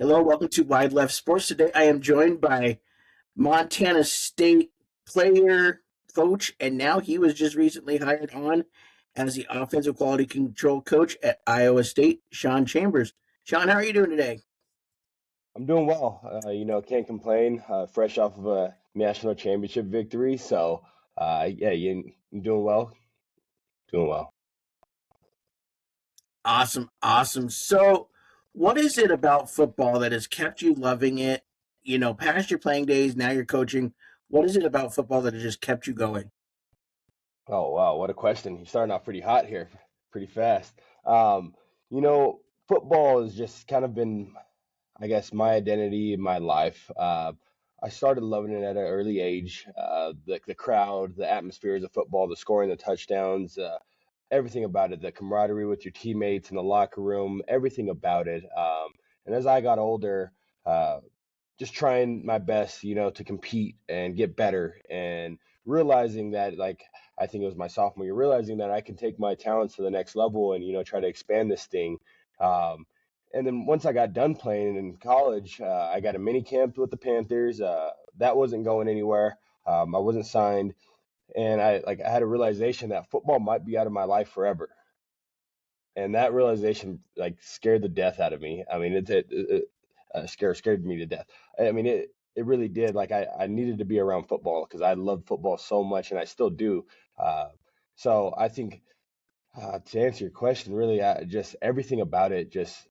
Hello, welcome to Wide Left Sports. Today I am joined by Montana State player, coach, and now he was just recently hired on as the offensive quality control coach at Iowa State, Sean Chambers. Sean, how are you doing today? I'm doing well. Can't complain. Fresh off of a national championship victory, so yeah, you doing well. Doing well. Awesome, awesome. So, what is it about football that has kept you loving it? Past your playing days, now you're coaching. What is it about football that has just kept you going? Oh wow, what a question! You're starting off pretty hot here, pretty fast. Um, Football has just kind of been, I guess, my identity in my life. I started loving it at an early age. The crowd, the atmospheres of football, the scoring, the touchdowns. Everything about it, the camaraderie with your teammates in the locker room, everything about it. And as I got older, uh, just trying my best, to compete and get better, and realizing that, like, I think it was my sophomore year, realizing that I can take my talents to the next level and, try to expand this thing. Um, and then once I got done playing in college, I got a mini camp with the Panthers. That wasn't going anywhere. I wasn't signed, and I had a realization that football might be out of my life forever, and that realization like scared the death out of me. I mean, scared me to death. I mean, it really did. Like I needed to be around football because I love football so much, and I still do. Uh, so I think, to answer your question, really, just everything about it, just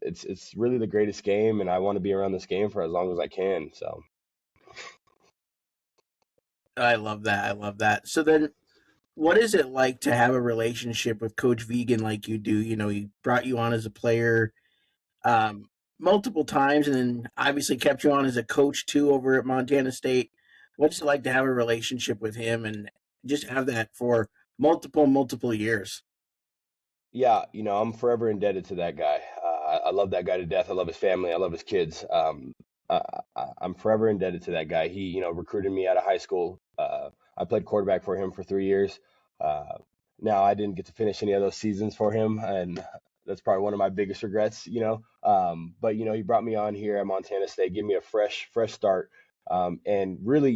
it's really the greatest game, and I want to be around this game for as long as I can. So. I love that. I love that. So then, what is it like to have a relationship with Coach Vegan like you do? He brought you on as a player um, multiple times, and then obviously kept you on as a coach too over at Montana State. What's it like to have a relationship with him and just have that for multiple years? Yeah, I'm forever indebted to that guy. I love that guy to death. I love his family. I love his kids. I'm forever indebted to that guy. He, recruited me out of high school. I played quarterback for him for 3 years. Uh, Now I didn't get to finish any of those seasons for him, and that's probably one of my biggest regrets. But he brought me on here at Montana State, gave me a fresh start, and really,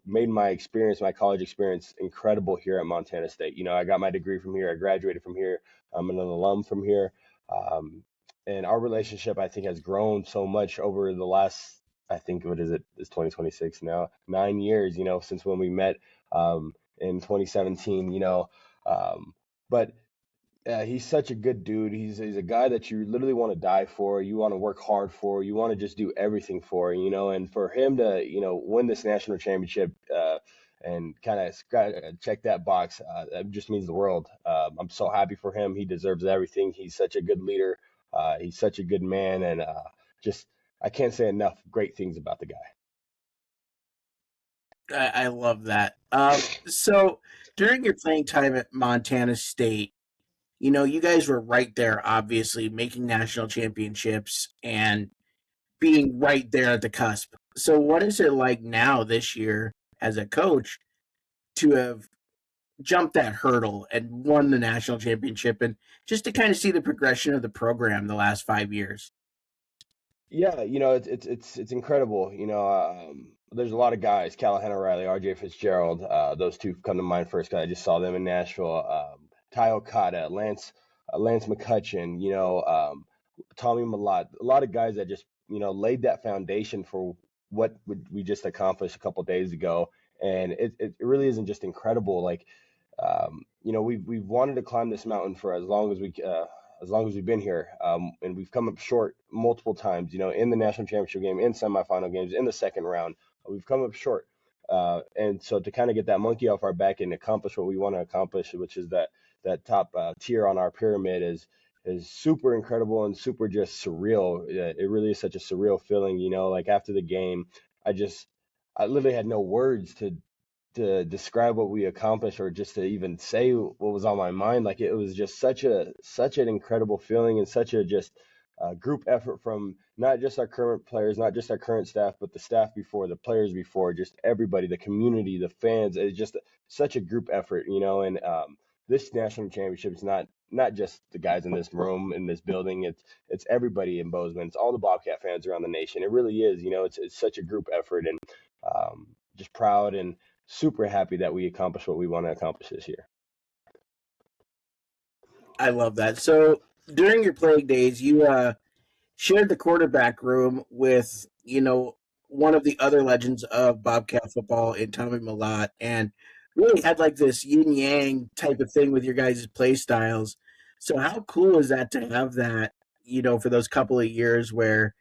made my experience, my college experience, incredible here at Montana State. I got my degree from here. I graduated from here. I'm an alum from here. Um, and our relationship, I think, has grown so much over the last, I think, what is it? It's 2026 now, 9 years, since when we met, in 2017, um, but he's such a good dude. He's a guy that you literally want to die for. You want to work hard for. You want to just do everything for. And for him to win this national championship, and kind of check that box, that just means the world. I'm so happy for him. He deserves everything. He's such a good leader. He's such a good man, and just I can't say enough great things about the guy. I love that. So during your playing time at Montana State, you guys were right there, obviously making national championships and being right there at the cusp. So, what is it like now this year as a coach to have jumped that hurdle and won the national championship, and just to kind of see the progression of the program the last 5 years? Yeah, it's incredible. There's a lot of guys, Callahan O'Reilly, R.J. Fitzgerald. Those two come to mind first because I just saw them in Nashville. Ty Okada, Lance McCutcheon. Tommy Malott. A lot of guys that just laid that foundation for what we just accomplished a couple days ago, and it really isn't just incredible. Like, we've wanted to climb this mountain for as long as we've been here, and we've come up short multiple times. In the national championship game, in semifinal games, in the second round, we've come up short. And so to kind of get that monkey off our back and accomplish what we want to accomplish, which is that top tier on our pyramid, is super incredible and super just surreal. It really is such a surreal feeling. Like after the game, I literally had no words to describe what we accomplished, or just to even say what was on my mind. Like, it was just such an incredible feeling, and such a just group effort from not just our current players, not just our current staff, but the staff before, the players before, just everybody, the community, the fans. It's just such a group effort. And this national championship is not not just the guys in this room, in this building. It's everybody in Bozeman. It's all the Bobcat fans around the nation. It really is. It's such a group effort, and just proud and super happy that we accomplished what we want to accomplish this year. I love that. So during your playing days, you shared the quarterback room with one of the other legends of Bobcat football in Tommy Millott, and really had like this yin yang type of thing with your guys' play styles. So how cool is that to have that? For those couple of years where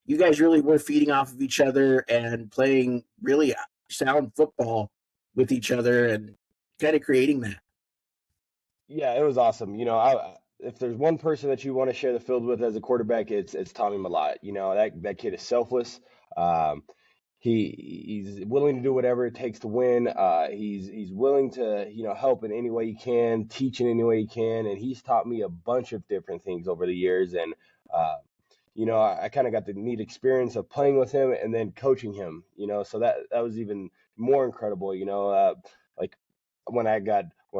you guys really were feeding off of each other and playing really sound football with each other and kind of creating that. Yeah, it was awesome. If there's one person that you want to share the field with as a quarterback, it's Tommy Millott. That kid is selfless. Um, he's willing to do whatever it takes to win. He's willing to help in any way he can, teach in any way he can, and he's taught me a bunch of different things over the years. And I kind of got the neat experience of playing with him and then coaching him. So that was even more incredible. Like when I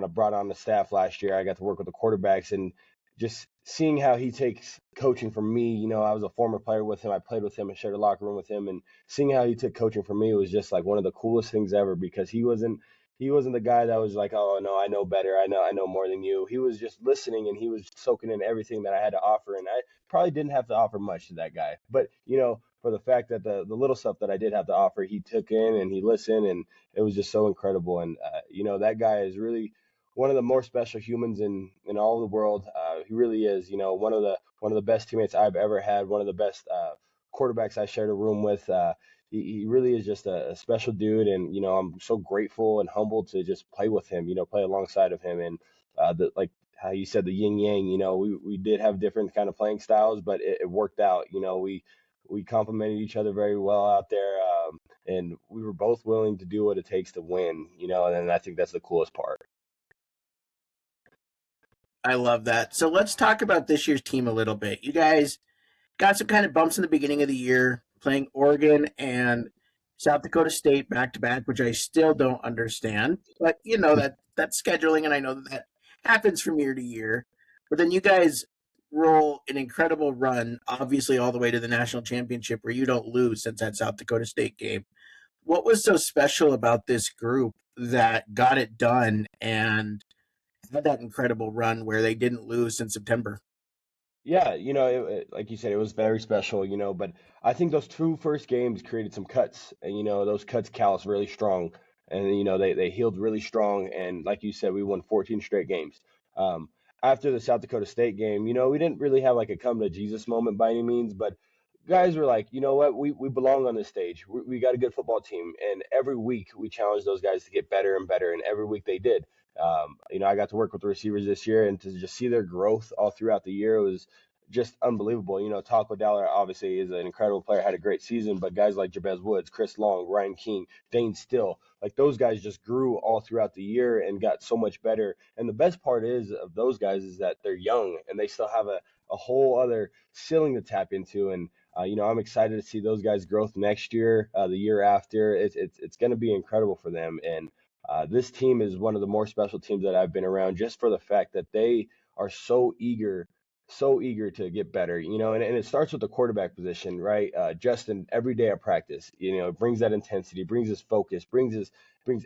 brought on the staff last year, I got to work with the quarterbacks and just seeing how he takes coaching from me. I was a former player with him. I played with him and shared a locker room with him, and seeing how he took coaching from me was just like one of the coolest things ever because he wasn't the guy that was like, oh no, I know better. I know more than you. He was just listening and he was soaking in everything that I had to offer, and I probably didn't have to offer much to that guy, but for the fact that the little stuff that I did have to offer, he took in and he listened, and it was just so incredible. And that guy is really one of the more special humans in all the world. He really is. One of the best teammates I've ever had. One of the best quarterbacks I shared a room with. He really is just a special dude, and I'm so grateful and humbled to just play with him. Play alongside of him, and like how you said the yin yang. We did have different kind of playing styles, but it worked out. We complemented each other very well out there, and we were both willing to do what it takes to win. And I think that's the coolest part. I love that. So let's talk about this year's team a little bit. You guys got some kind of bumps in the beginning of the year, playing Oregon and South Dakota State back to back, which I still don't understand. But that's scheduling, and I know that happens from year to year. But then you guys roll an incredible run, obviously all the way to the national championship, where you don't lose since that South Dakota State game. What was so special about this group that got it done and had that incredible run where they didn't lose in September? Yeah, like you said, it was very special, but I think those two first games created some cuts, and those cuts calloused really strong, and they healed really strong, and like you said, we won 14 straight games. Um, After the South Dakota State game, we didn't really have like a come to Jesus moment by any means, but guys were like, you know what, we belong on this stage. We got a good football team, and every week we challenged those guys to get better and better, and every week they did. I got to work with the receivers this year, and to just see their growth all throughout the year was just unbelievable. Taco Dalla obviously is an incredible player, had a great season, but guys like Jabez Woods, Chris Long, Ryan King, Dane Still, like those guys just grew all throughout the year and got so much better. And the best part is of those guys is that they're young and they still have a whole other ceiling to tap into. And I'm excited to see those guys' growth next year, the year after. It's going to be incredible for them. And this team is one of the more special teams that I've been around just for the fact that they are so eager to get better, and it starts with the quarterback position, right? Justin, every day at practice, brings that intensity, brings his focus, brings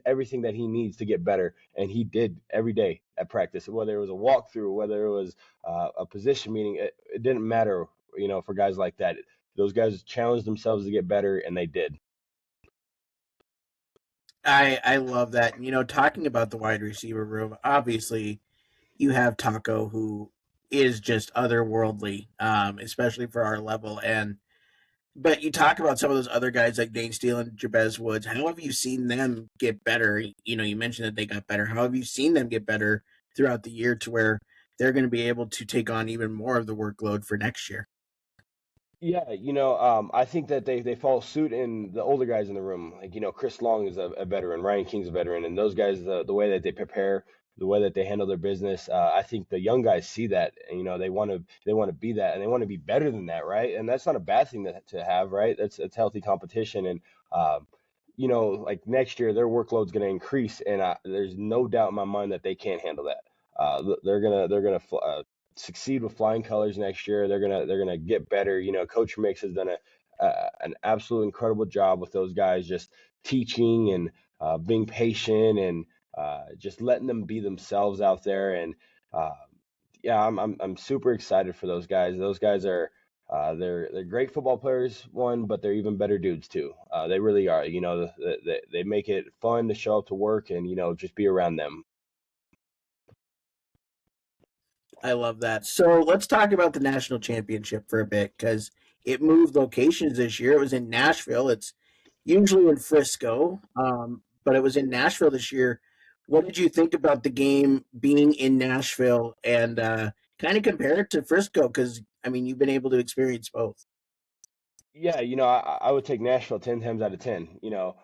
everything that he needs to get better. And he did every day at practice, whether it was a walkthrough, whether it was a position meeting, it didn't matter, for guys like that. Those guys challenged themselves to get better, and they did. I love that. Talking about the wide receiver room, obviously you have Taco, who is just otherworldly, especially for our level. And but you talk about some of those other guys like Dane Steele and Jabez Woods. How have you seen them get better? You mentioned that they got better. How have you seen them get better throughout the year to where they're going to be able to take on even more of the workload for next year? Yeah, I think that they follow suit in the older guys in the room. Like, Chris Long is a veteran, Ryan King's a veteran, and those guys, the way that they prepare, the way that they handle their business, I think the young guys see that, and they want to be that, and they want to be better than that, right? And that's not a bad thing to have, right? That's healthy competition, and like next year, their workload's going to increase, and there's no doubt in my mind that they can't handle that. They're gonna succeed with flying colors next year. They're gonna get better. Coach Mix has done an absolute incredible job with those guys, just teaching and being patient and just letting them be themselves out there. And uh, yeah, I'm super excited for those guys. Those guys are they're great football players, one, but they're even better dudes too. They really are. They make it fun to show up to work and just be around them. I love that. So let's talk about the national championship for a bit because it moved locations this year. It was in Nashville. It's usually in Frisco, but it was in Nashville this year. What did you think about the game being in Nashville and kind of compare it to Frisco? Because I mean, you've been able to experience both. Yeah, I would take Nashville 10 times out of 10.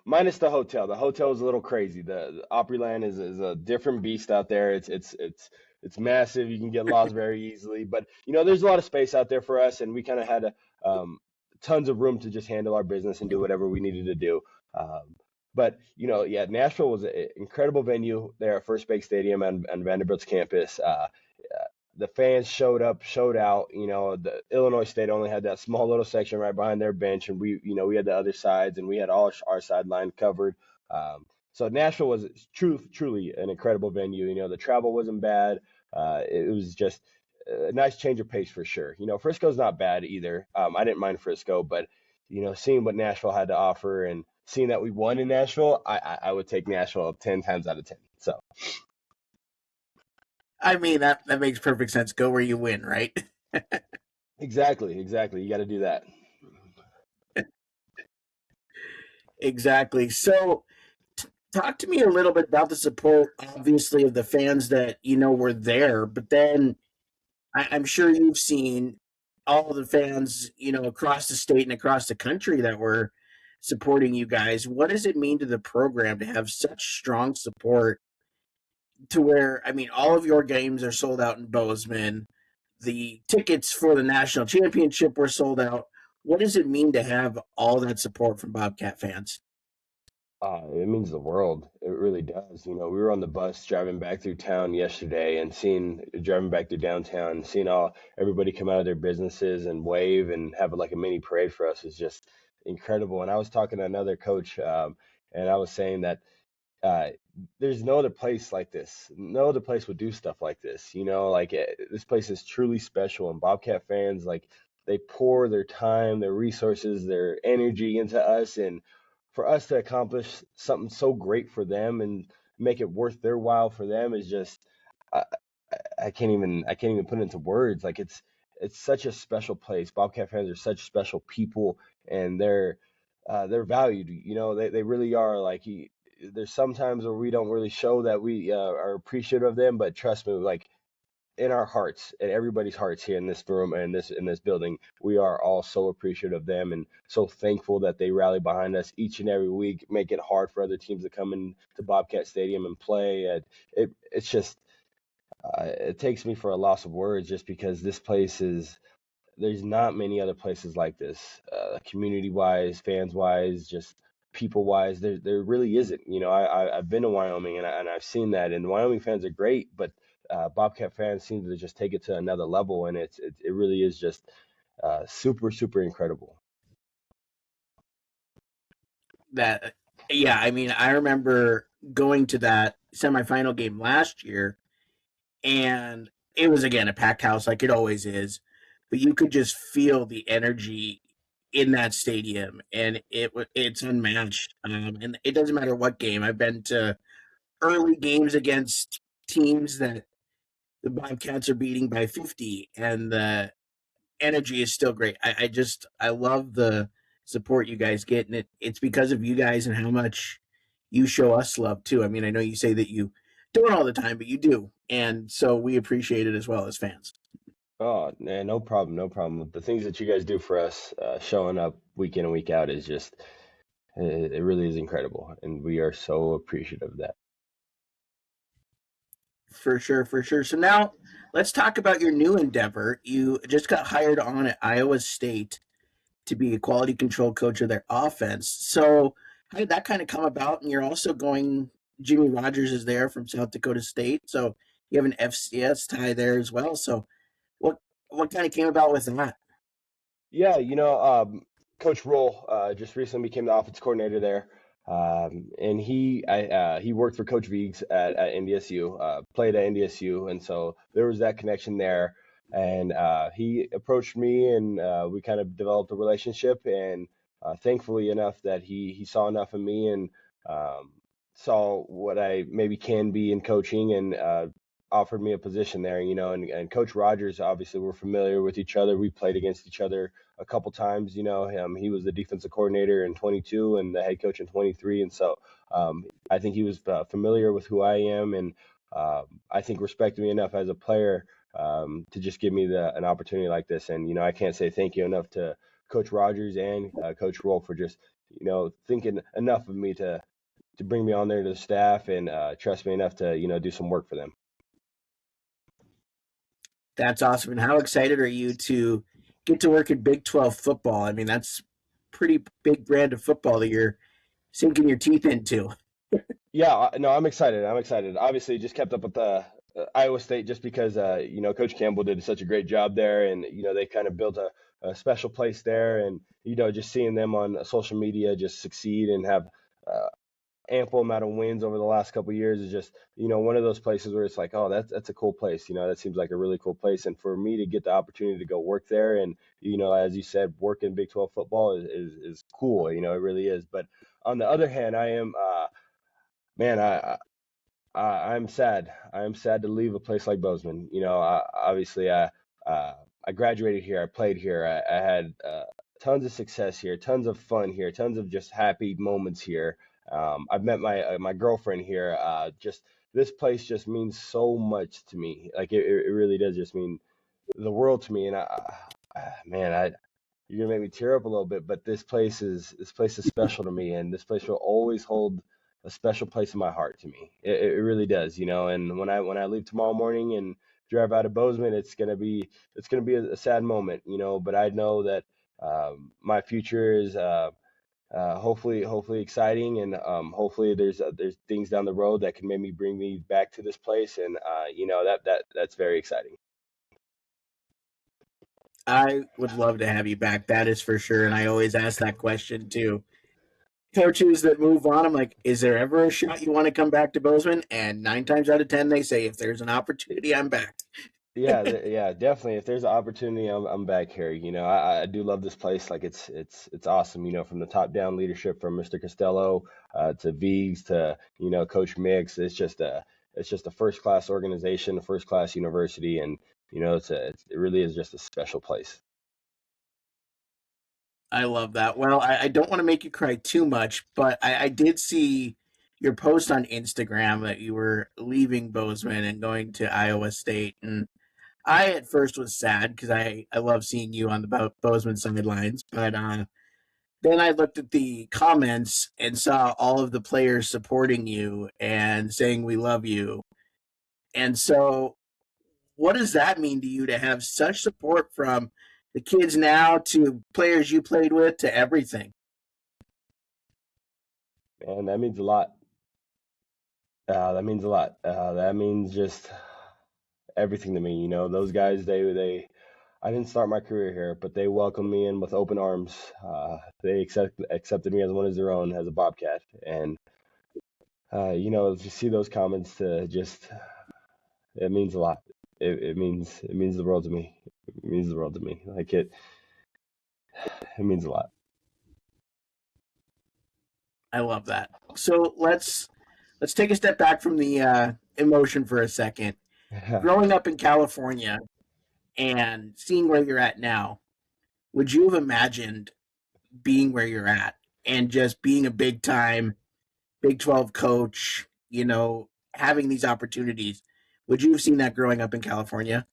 Minus the hotel. The hotel is a little crazy. The Opryland is a different beast out there. It's massive. You can get lost very easily, but there's a lot of space out there for us, and we kind of had tons of room to just handle our business and do whatever we needed to do. But yeah, Nashville was an incredible venue there at First Bank Stadium on Vanderbilt's campus. The fans showed up, showed out. The Illinois State only had that small little section right behind their bench, and we had the other sides, and we had all our sideline covered. So Nashville was truly an incredible venue. The travel wasn't bad. It was just a nice change of pace for sure. Frisco's not bad either. I didn't mind Frisco, but seeing what Nashville had to offer and seeing that we won in Nashville, I would take Nashville 10 times out of 10. So. I mean, that makes perfect sense. Go where you win, right? Exactly. You got to do that. Exactly. So, talk to me a little bit about the support, obviously, of the fans that were there, but then I'm sure you've seen all the fans, across the state and across the country that were supporting you guys. What does it mean to the program to have such strong support to where, I mean, all of your games are sold out in Bozeman? The tickets for the national championship were sold out. What does it mean to have all that support from Bobcat fans? It means the world. It really does. We were on the bus driving back through town yesterday and driving back through downtown, and seeing all everybody come out of their businesses and wave and have like a mini parade for us is just incredible. And I was talking to another coach, and I was saying that uh, there's no other place like this. No other place would do stuff like this. Like this place is truly special, and Bobcat fans like they pour their time, their resources, their energy into us, and for us to accomplish something so great for them and make it worth their while for them is just I, I can't even put it into words. Like it's such a special place. Bobcat fans are such special people, and they're valued. They really are. Like there's sometimes where we don't really show that we are appreciative of them, but trust me, like in our hearts, in everybody's hearts here in this room and in this building, we are all so appreciative of them and so thankful that they rally behind us each and every week, make it hard for other teams to come in to Bobcat Stadium and play. And it's just it takes me for a loss of words, just because this place is there's not many other places like this, community wise, fans wise, just people wise. There really isn't. I've been to Wyoming, and I've seen that, and Wyoming fans are great, but Bobcat fans seem to just take it to another level, and it really is just super incredible. That, yeah, I mean, I remember going to that semifinal game last year, and it was again a packed house like it always is, but you could just feel the energy in that stadium, and it's unmatched. And it doesn't matter what game. I've been to early games against teams that the Bobcats are beating by 50, and the energy is still great. I love the support you guys get, and it's because of you guys and how much you show us love too. I mean, I know you say that you don't all the time, but you do, and so we appreciate it as well as fans. Oh, man, no problem, no problem. The things that you guys do for us, showing up week in and week out, is just it really is incredible, and we are so appreciative of that. For sure, for sure. So now let's talk about your new endeavor. You just got hired on at Iowa State to be a quality control coach of their offense. So how did that kind of come about? And you're also going. Jimmy Rogers is there from South Dakota State. So you have an FCS tie there as well. So what what kind of came about with that? Yeah, Coach Roll just recently became the offense coordinator there, and he worked for Coach Viggs at NDSU, played at NDSU, and so there was that connection there. And he approached me, and we kind of developed a relationship. And thankfully enough that he saw enough in me and um, saw what I maybe can be in coaching, and offered me a position there. And Coach Rogers, obviously, we're familiar with each other. We played against each other a couple times. He was the defensive coordinator in 22 and the head coach in 23, and so I think he was familiar with who I am, and I think respected me enough as a player to just give me an opportunity like this. And I can't say thank you enough to Coach Rogers and Coach Roll for just thinking enough of me to bring me on there to the staff and trust me enough to do some work for them. That's awesome. And how excited are you to get to work in Big 12 football? I mean, that's pretty big brand of football that you're sinking your teeth into. Yeah, no, I'm excited. I'm excited. Obviously, just kept up with the Iowa State just because Coach Campbell did such a great job there, and they kind of built a special place there, and just seeing them on social media just succeed and have uh, ample amount of wins over the last couple of years is just one of those places where it's like, oh, that's a cool place. That seems like a really cool place, and for me to get the opportunity to go work there and as you said, work in Big 12 football is cool. It really is. But on the other hand, I am. Man, I'm sad. I'm sad to leave a place like Bozeman. Obviously, I graduated here. I played here. I had tons of success here, tons of fun here, tons of just happy moments here. I've met my girlfriend here. Just this place just means so much to me. Like it really does just mean the world to me. And man, you're gonna make me tear up a little bit, but this place is special to me, and this place will always hold a special place in my heart to me. It really does. And when I leave tomorrow morning and drive out of Bozeman, it's gonna be a sad moment, But I know that my future is hopefully exciting, and hopefully there's things down the road that can maybe bring me back to this place, and that's very exciting. I would love to have you back. That is for sure. And I always ask that question too. Coaches that move on, I'm like, is there ever a shot you want to come back to Bozeman? And 9 times out of 10, they say, if there's an opportunity, I'm back. Yeah, yeah, definitely. If there's an opportunity, I'm back here. I do love this place. Like it's awesome. From the top down leadership from Mr. Costello to Viggs to Coach Mix. It's just a first class organization, a first class university, and it really is just a special place. I love that. Well, I don't want to make you cry too much, but I did see your post on Instagram that you were leaving Bozeman and going to Iowa State. And I at first was sad because I love seeing you on the Bozeman sidelines. But then I looked at the comments and saw all of the players supporting you and saying, we love you. And so, what does that mean to you to have such support from the kids now to players you played with to everything? And that means a lot. That means a lot. That means just everything to me. Those guys, they I didn't start my career here, but they welcomed me in with open arms. They accepted me as one of their own, as a Bobcat, and to see those comments, to just it means a lot. It means the world to me. It means the world to me. Like it means a lot. I love that. So let's take a step back from the emotion for a second. Growing up in California and seeing where you're at now, would you have imagined being where you're at and just being a big time Big 12 coach, having these opportunities? Would you have seen that growing up in California?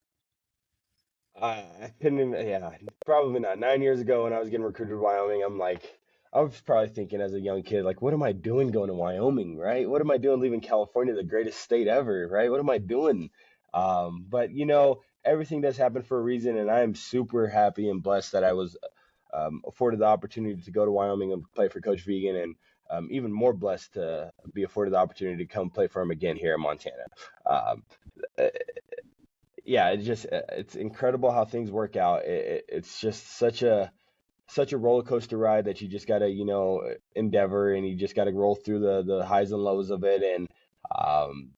I couldn't even, yeah, probably not. 9 years ago when I was getting recruited to Wyoming, I was probably thinking as a young kid, like, what am I doing going to Wyoming, right? What am I doing leaving California, the greatest state ever, right? What am I doing? But everything does happen for a reason, and I am super happy and blessed that I was afforded the opportunity to go to Wyoming and play for Coach Vegan, and even more blessed to be afforded the opportunity to come play for him again here in Montana. Um, uh, yeah, it's incredible how things work out. It's just such a roller coaster ride that you just gotta endeavor, and you just gotta roll through the highs and lows of it. And um,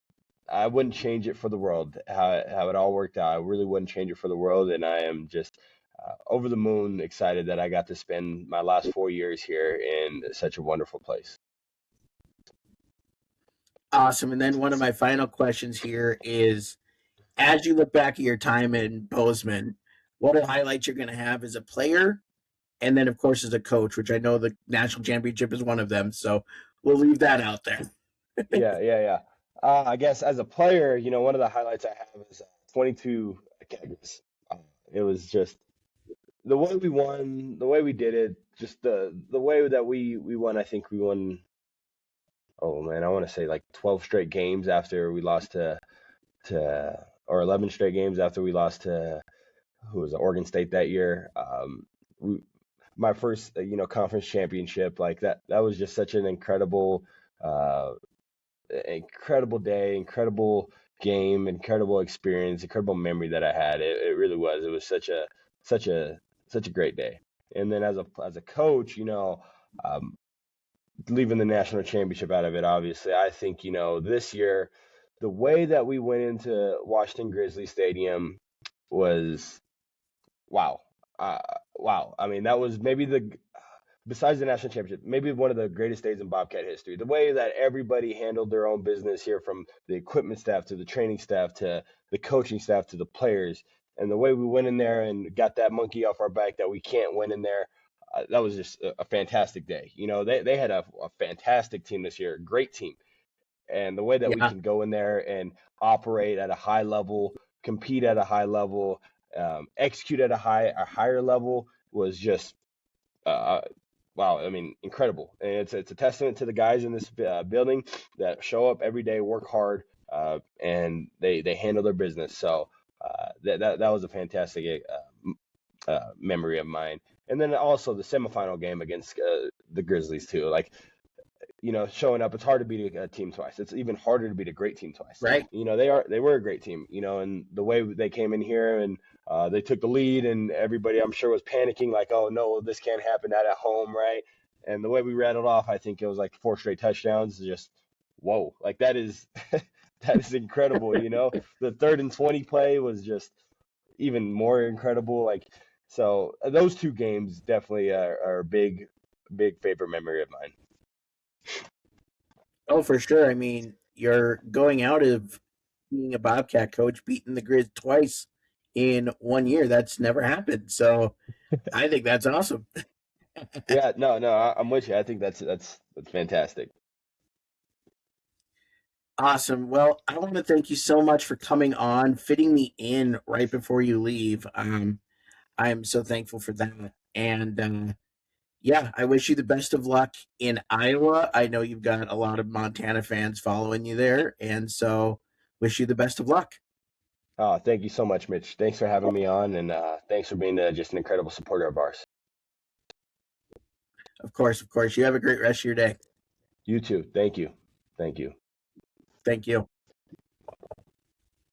I wouldn't change it for the world how it all worked out. I really wouldn't change it for the world, and I am just over the moon excited that I got to spend my last 4 years here in such a wonderful place. Awesome. And then one of my final questions here is, as you look back at your time in Bozeman, what are highlights you're going to have as a player, and then of course as a coach, which I know the national championship is one of them. So we'll leave that out there. Yeah, yeah, yeah. I guess as a player, one of the highlights I have is 22 kegs. Uh, it was just the way we won, the way we did it, just the way that we won. I think we won. Oh man, I want to say like 12 straight games after we lost to or 11 straight games after we lost to who was it, Oregon State that year. We, my first conference championship, like that was just such an uh, incredible day, incredible game, incredible experience, incredible memory that I had. It really was. It was such a such a great day. And then as a coach, um, leaving the national championship out of it, obviously, I think this year the way that we went into Washington Grizzly Stadium was wow. Uh, wow. I mean, that was maybe besides the national championship, maybe one of the greatest days in Bobcat history. The way that everybody handled their own business here, from the equipment staff to the training staff to the coaching staff to the players, and the way we went in there and got that monkey off our back that we can't win in there. That was just a fantastic day. They had a fantastic team this year, great team, and the way that we Yeah. can go in there and operate at a high level, compete at a high level, execute at a higher level was just uh, wow. I mean, incredible. And it's a testament to the guys in this building that show up every day, work hard, and they handle their business. So that was a fantastic memory of mine. And then also the semifinal game against the Grizzlies too. Like, showing up. It's hard to beat a team twice. It's even harder to beat a great team twice. Right. They were a great team. And the way they came in here and they took the lead, and everybody I'm sure was panicking like, oh no, this can't happen at home, right? And the way we rattled off, I think it was like 4 straight touchdowns. Just whoa, like that is that is incredible. The 3rd and 20 play was just even more incredible. Like so, those two games definitely are a big favorite memory of mine. Oh, for sure. I mean, you're going out of being a Bobcat coach, beating the Grizz twice in 1 year. That's never happened. So I think that's awesome. Yeah, no, no, I'm with you. I think that's fantastic. Awesome. Well, I want to thank you so much for coming on, fitting me in right before you leave. I'm so thankful for that. And yeah, I wish you the best of luck in Iowa. I know you've got a lot of Montana fans following you there. And so wish you the best of luck. Oh, thank you so much, Mitch. Thanks for having me on, and thanks for being just an incredible supporter of ours. Of course, of course. You have a great rest of your day. You too. Thank you. Thank you. Thank you.